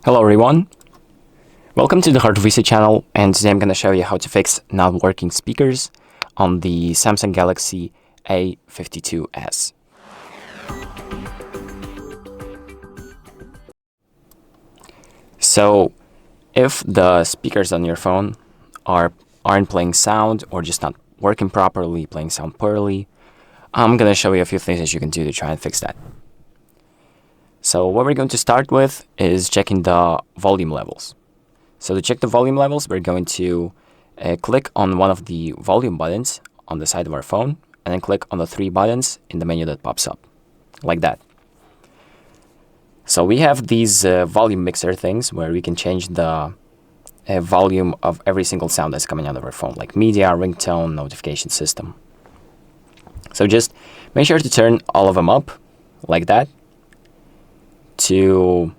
Hello everyone, welcome to the HardReset channel, and today I'm going to show you how to fix not working speakers on the Samsung Galaxy A52s. So if the speakers on your phone aren't playing sound or just not working properly, playing sound poorly, I'm going to show you a few things that you can do to try and fix that. So what we're going to start with is checking the volume levels. So to check the volume levels, we're going to click on one of the volume buttons on the side of our phone, and then click on the three buttons in the menu that pops up, like that. So we have these volume mixer things where we can change the volume of every single sound that's coming out of our phone, like media, ringtone, notification system. So just make sure to turn all of them up, like that, to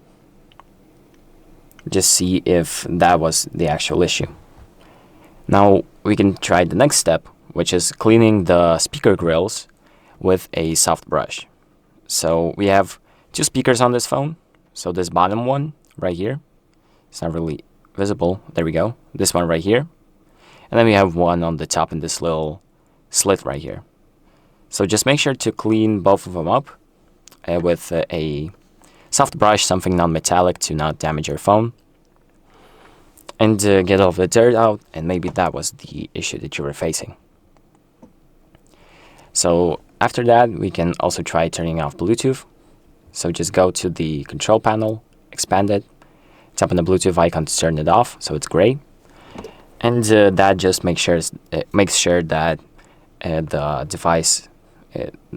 just see if that was the actual issue. Now we can try the next step, which is cleaning the speaker grills with a soft brush. So we have two speakers on this phone. So this bottom one right here, it's not really visible, there we go, this one right here, and then we have one on the top in this little slit right here. So just make sure to clean both of them up with a soft brush, something non-metallic to not damage your phone, and get all the dirt out, and maybe that was the issue that you were facing. So after that, we can also try turning off Bluetooth. So just go to the control panel, expand it, tap on the Bluetooth icon to turn it off, so it's gray, and that just makes sure that the device,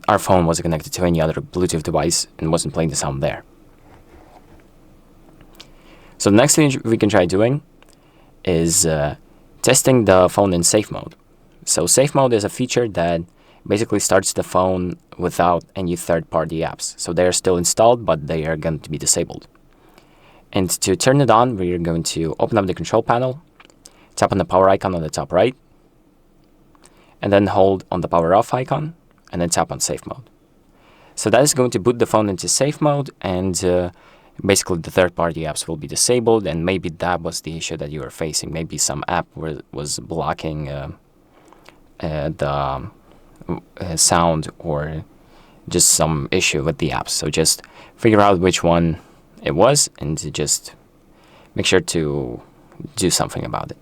our phone, wasn't connected to any other Bluetooth device and wasn't playing the sound there. So the next thing we can try doing is testing the phone in safe mode. So safe mode is a feature that basically starts the phone without any third-party apps. So they are still installed, but they are going to be disabled. And to turn it on, we're going to open up the control panel, tap on the power icon on the top right, and then hold on the power off icon, and then tap on safe mode. So that is going to boot the phone into safe mode, and basically the third-party apps will be disabled, and maybe that was the issue that you were facing. Maybe some app was blocking the sound, or just some issue with the apps. So just figure out which one it was, and just make sure to do something about it.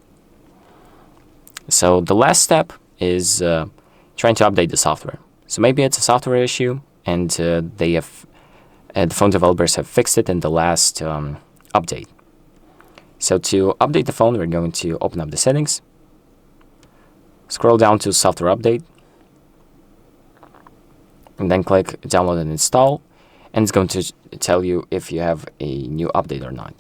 So the last step is trying to update the software. So maybe it's a software issue, and the phone developers have fixed it in the last update. So to update the phone, we're going to open up the settings, scroll down to software update, and then click download and install, and it's going to tell you if you have a new update or not.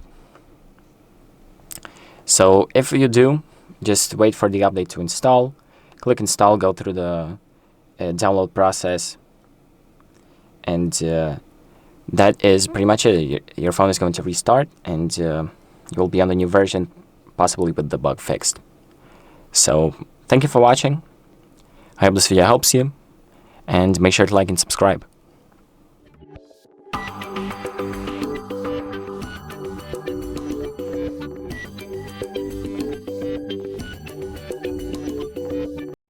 So if you do, just wait for the update to install, click install, go through the download process, and that is pretty much it. Your phone is going to restart, and you'll be on the new version, possibly with the bug fixed. So thank you for watching. I hope this video helps you, and make sure to like and subscribe.